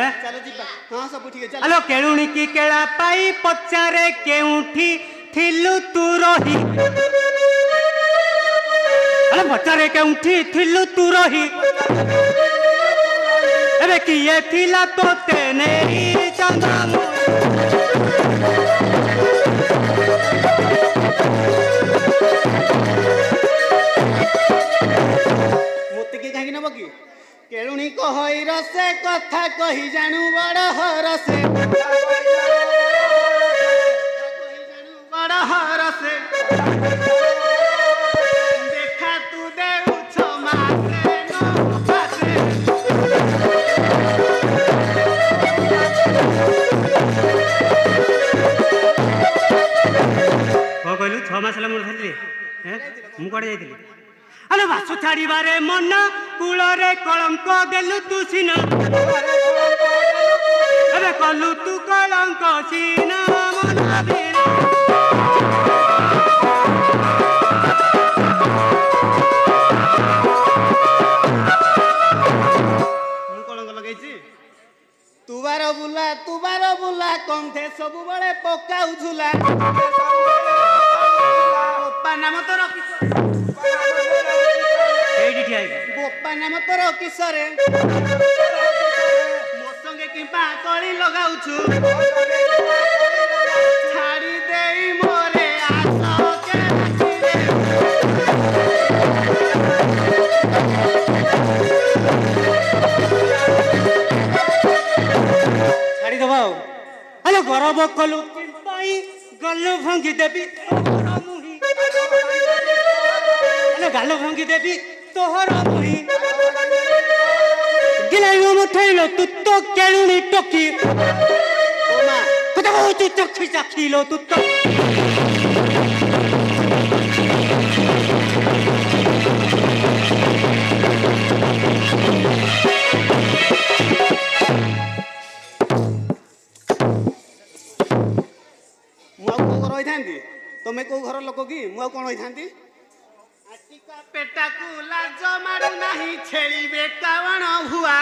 चलो जीवा हाँ सब ठीक है चलो आलो केळुणी की केळा पाई पचारे केउठी थिलु तू रही आलो पचारे केउठी थिलु तू रही एबे किए थिला तोते नेई चंद्रमु मोते के कहीं नब कि केळुणी कहई रसे कथा कही जानू बड़ हरसे बड़ हरसे देखा तू देउ छमासे नो पासे को कहलु 6 मास ला मोर थली हैं मु कोडे जाइतिली आलो बासु छाड़ीबारे मन कूलरे कलंक देलु तू सीना अरे कलु तू कलंक सीना मन बिना मु कलंक लगाइछि तुबार बुला कंधे सब बड़े पकाउ झुला गोपा नाम तो एडी ठिया गोपा नाम तोर किशोरे मो संगे किंपा कଳି लगाउछु छाड़ी देई मोरे आस के राखिले छाड़ी दबा आलो गरब कलु किंपाई गल्लो भंगी देबी तोहर मुही आलो गालो भंगी देबी तोहर मुही गिलाइयो मुठैलो तू तो केळुणी टोकी ओमा कथा कहू चखी चाखिलो तू तो मु को घर होइथांती तमे को घर लोक की मु कोन होइथांती आटिका पेटा को लाज मारू नाही छेलीबे कावण हुआ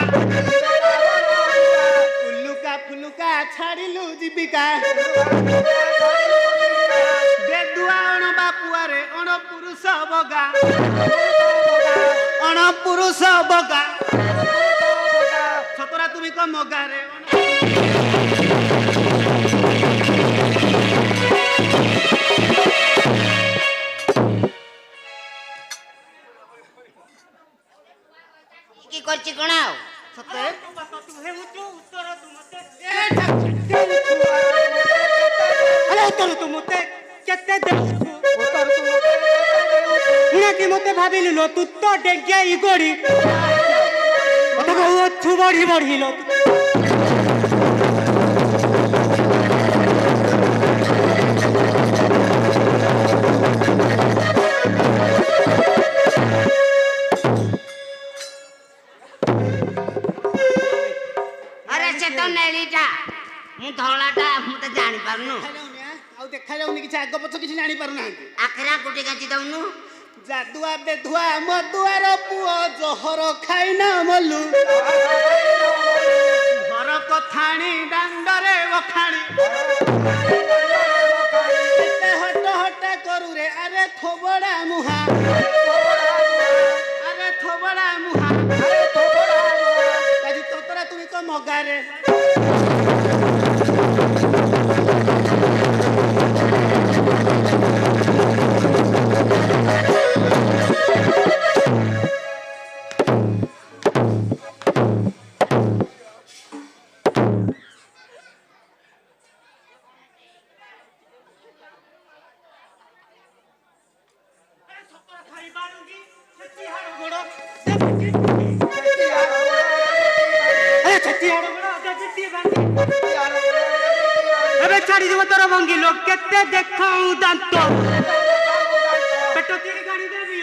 उल्लुका फुलुका छाड़िलु जीविका बेदुआ अण बापुआरे अण पुरुष बगा अण पुरुष बगा छतरा तुमी को मगारे কি করছি কোন सते तू हे उच्च उत्तर तू मते ए ठक अरे उत्तर तू मते केते देउछु उतर तू मते इना की मते भाबिलु लो तू तो डेगे इगोड़ी कथा कहू अच्छु बढ़ी बढ़िलो আরে সে তো নেলিটা মু ধলাটা মু তো জানি পারনু ଆଉ ଦେଖା ଯାଉନି କିଛି ଆଗ ପଛ କିଛି ଜାଣି ପାରୁନାହାନ୍ତି ଆଖରା କୁଟି କାଚି ଦଉନୁ ଯାଦୁଆ ବେଧୁଆ ମଦୁଆର ପୁଅ ଜହର ଖାଇନା ମଲୁ ଘର କଥାଣି ଦାଣ୍ଡରେ ବଖାଣି ଏତେ ହଟ ହଟ କରୁ ରେ ଆରେ ଥୋବଡା ମୁହା ଆରେ ଥୋବଡା ମୁହା ଆଜି ତୋତରା ତୁମି କ ମଗାରେ अबे छाड़ी देबो तोर भंगी लोग केते देखाऊ दांत पेट तेरी गाड़ी देबी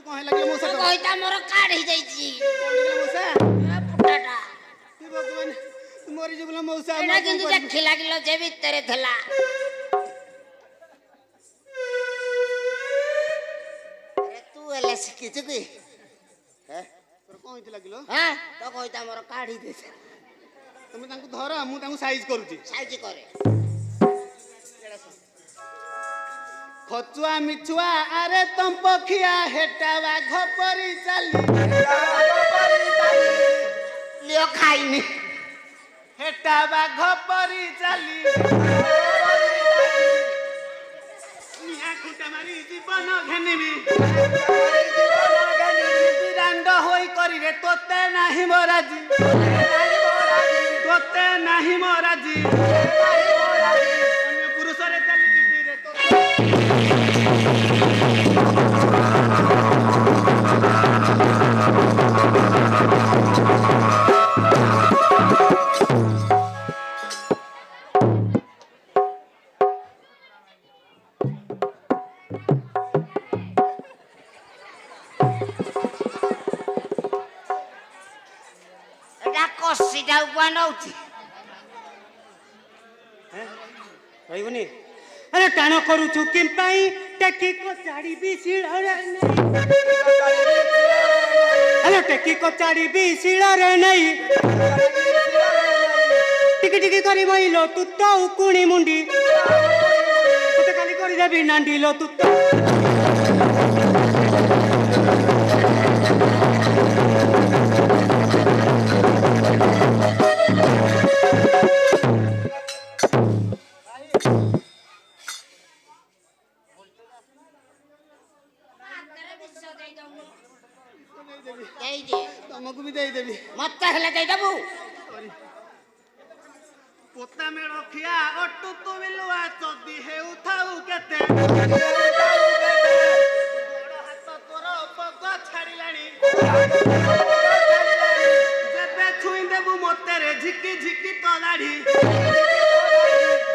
କଣ ହେଲା କି ମଉସା କଣ କଇତା ମୋର କାଢି ଯାଇଛି ହେଲା ମଉସା ଫୁଟାଟା ତୁ ଭଗବାନ ତୁ ମରି ଯିବୁ ମଉସା ଏଇଟା କିନ୍ତୁ ଦେଖି ଲାଗିଲ ଯେ ଭିତରେ ଥିଲା ତୁ ହେଲେ ଶିଖିଛୁ କି ତୋର କଣ ହେଇଥିଲା କିଲୋ ହଁ ତ କଇତା ମୋର କାଢି ଦେଇଛି ତମେ ତାଙ୍କୁ ଧର ମୁଁ ତାଙ୍କୁ ସାଇଜ କରୁଛି ସାଇଜ କରେ ଖଚୁଆ ମିଛୁଆ ଆରେ ତମ୍ପଖିଆ ହେଟା ବାଘ ପରି ଚାଲି লিও ଖାଇନି ହେଟା ବାଘ ପରି ଚାଲି ନିଆଁ ଖୁଣ୍ଟା ମାରି ଜୀବନ ଘେନିବି ବିରାଣ୍ଡ ହୋଇ କରିରେ ତୋତେ ନାହିଁ ମରାଜି ତୋତେ ନାହିଁ ମରାଜି ଅନ୍ୟ ପୁରୁଷରେ ଚାଲିଯିବି ରେ ତୋତେ এটা কষিটা উপা নଉଛି ରହିବୁନି ଆରେ ଟାଣ କରୁଛୁ କିମ୍ ପାଇଁ ଟେକି କଚାଡ଼ିବି ଶିଳରେ ନେଇ ଆରେ ଟେକି କଚାଡ଼ିବି ଶିଳରେ ନେଇ ଟିକି ଟିକି କରି ମଇଲୋ ତୁ ତ ଉକୁଣି ମୁଣ୍ଡି ତତେ କାଲି କରିଦେବି ନାଣ୍ଡିଲୋ ତୁ ତ ଦେଇଦେ ତମକୁ ବି ଦେଇଦେବି ମତେ ହେଲେ ଦେଇଦବୁ ପୋତା ମେଳ ଖିଆ ଅଟୁ ତୁ ବିଲୁଆ ଚଦି ହେଉଥାଉ କେତେ ଗୋଡ଼ ହାତ ତୋର ପଗ ଛାଡ଼ିଲାଣି ଯେବେ ଛୁଇଁ ଦେବୁ ମତେ ରେ ଝିକି ଝିକି ତ ଦାଢି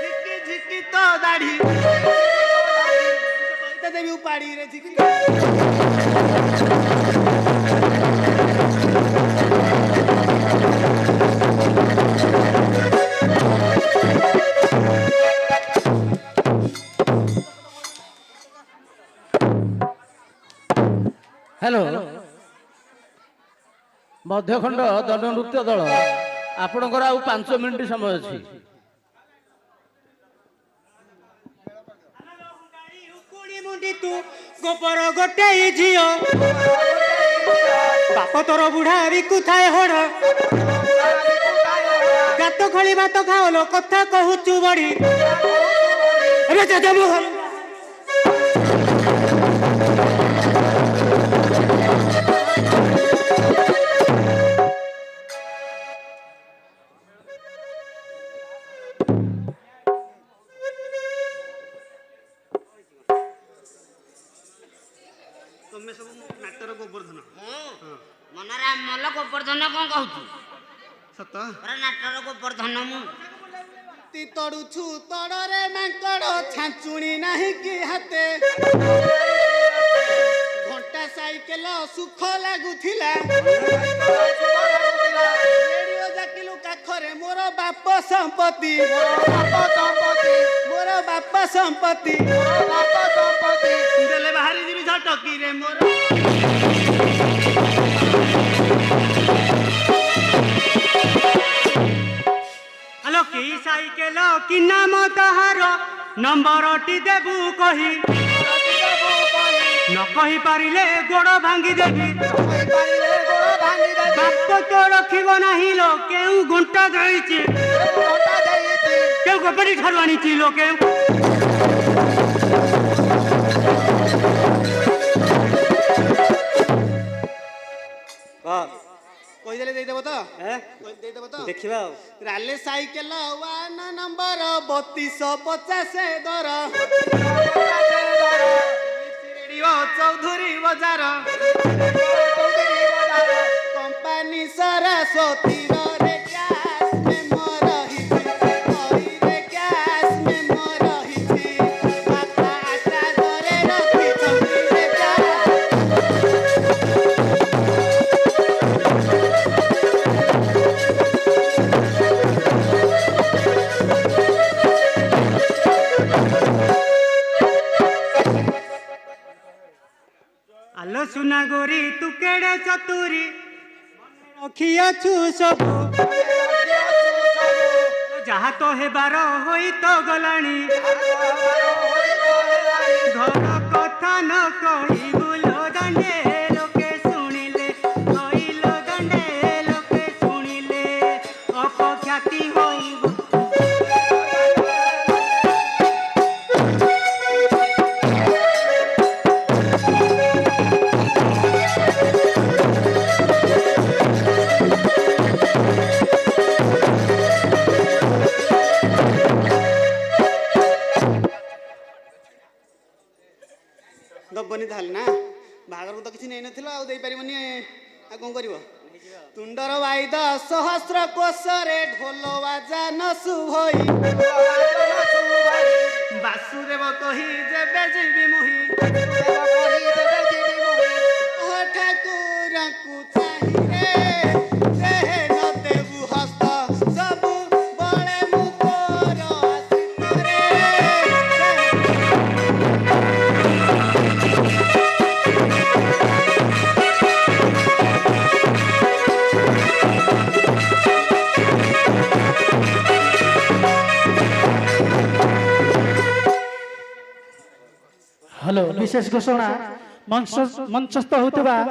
ଝିକି ଝିକି ତ ଦାଢି କହିତେ ଦେବି ଉପାଡ଼ିରେ ଝିକି হ্যালো ମଧ୍ୟଖଣ୍ଡ ଦଣ୍ଡନୃତ୍ୟ ଦଳ ଆପଣଙ୍କର ଆଉ 5 ମିନିଟ୍ ସମୟ ଅଛି ଉକୁଣି ମୁଣ୍ଡି ତୁ ଗୋବର ଗୋଟେଇ ଝିଅ ବାପ ତୋର ବୁଢା ବିକୁଥାଏ ହଡ଼ ଗାତ ଖୋଳି ଭାତ ଖାଓଲ କଥା କହୁଛୁ ବଢି ଏବେ ଚାଚା ମୋହନ ତମେ ସବୁ ନାଟର ଗୋବର୍ଦ୍ଧନ ମନରେ ମଲ ଗୋବର୍ଦ୍ଧନ କଣ କହୁଛୁ ସତ ପୁରା ନାଟର ଗୋବର୍ଦ୍ଧନ ମୁଁ ତି ତଡୁଛୁ ତଡରେ ମାଙ୍କଡ ଛାଞ୍ଚୁଣି ନାହିଁ କି ହାତେ ଘଣ୍ଟା ସାଇକେଲ ସୁଖ ଲାଗୁଥିଲା ରେଡିଓ ଜାକିଲୁ କାଖରେ ମୋର ବାପ ସମ୍ପତ୍ତି ମୋର ବାପ ସମ୍ପତ୍ତି ଦେଲେ ବାହାରି ଯିବି ଝଟକିରେ ମୋର ଆଲୋ କି ସାଇକେଲ କି ନାମ ତାହାର ନମ୍ବରଟି ଦେବୁ କହି ନ କହି ପାରିଲେ ଗୋଡ଼ ଭାଙ୍ଗି ଦେବି ବାପ ତ ରଖିବ ନାହିଁ ଲୋ କେଉଁ ଘଣ୍ଟା ଦେଇଛି କେଉଁ ଗୋପରୀ ଠାରୁ ଆଣିଛି ଲୋ କେଉଁ କହିଦେଲେ ଦେଇଦେବ ତ ଦେଇଦେବ ତ ଦେଖିବା ଆଉ ରାଲେ ସାଇକେଲ 1 ନମ୍ବର 3250 ଦର ରେଡିଓ ଚୌଧୁରୀ ବଜାର କମ୍ପାନୀ ସରସ୍ୱତୀ ରେ କ୍ୟାସ୍ ମେମୋ ରହିଛି ରେ କ୍ୟାସ୍ ମେମୋ ରହିଛି ବାପା ଆଟା ଘରେ ରଖିଛନ୍ତି ରେ କ୍ୟାସ୍ ଆଲୋ ସୁନା ଗୋରି ତୁ କେଡ଼େ ଚତୁରୀ ରଖିଅଛୁ ସବୁ ଯାହା ତ ହେବାର ହୋଇ ତ ଗଲାଣି ଘର କଥା ନ କହିବୁ ଲୋ ଦାଣ୍ଡେ ଲୋକେ ଶୁଣିଲେ କହିଲ ଦାଣ୍ଡେ ଲୋକେ ଶୁଣିଲେ ଅପଖ୍ୟାତି ହୋଇବୁ ଦବନି ତାହେଲେ ନା ବାହାଘରକୁ ତ କିଛି ନେଇନଥିଲ ଆଉ ଦେଇପାରିବନି ଆଉ କଣ କରିବ ତୁଣ୍ଡର ବାଇଦ ସହସ୍ର କୋଶରେ ଢୋଲ ବାଜା ନ ଶୁଭଇ ବାସୁଦେବ କହି ଯେବେ ଯିବି ମୁହିଁ ଠାକୁରଙ୍କୁ ଚାହିଁରେ ଦେହେ ନ ଦେବୁ ହସ୍ତ ସବୁ ବଳେ ମୁଖର ଆଶ୍ରିତରେ ହ୍ୟାଲୋ ବିଶେଷ ଘୋଷଣା ମଞ୍ଚସ୍ଥ ହେଉଥିବା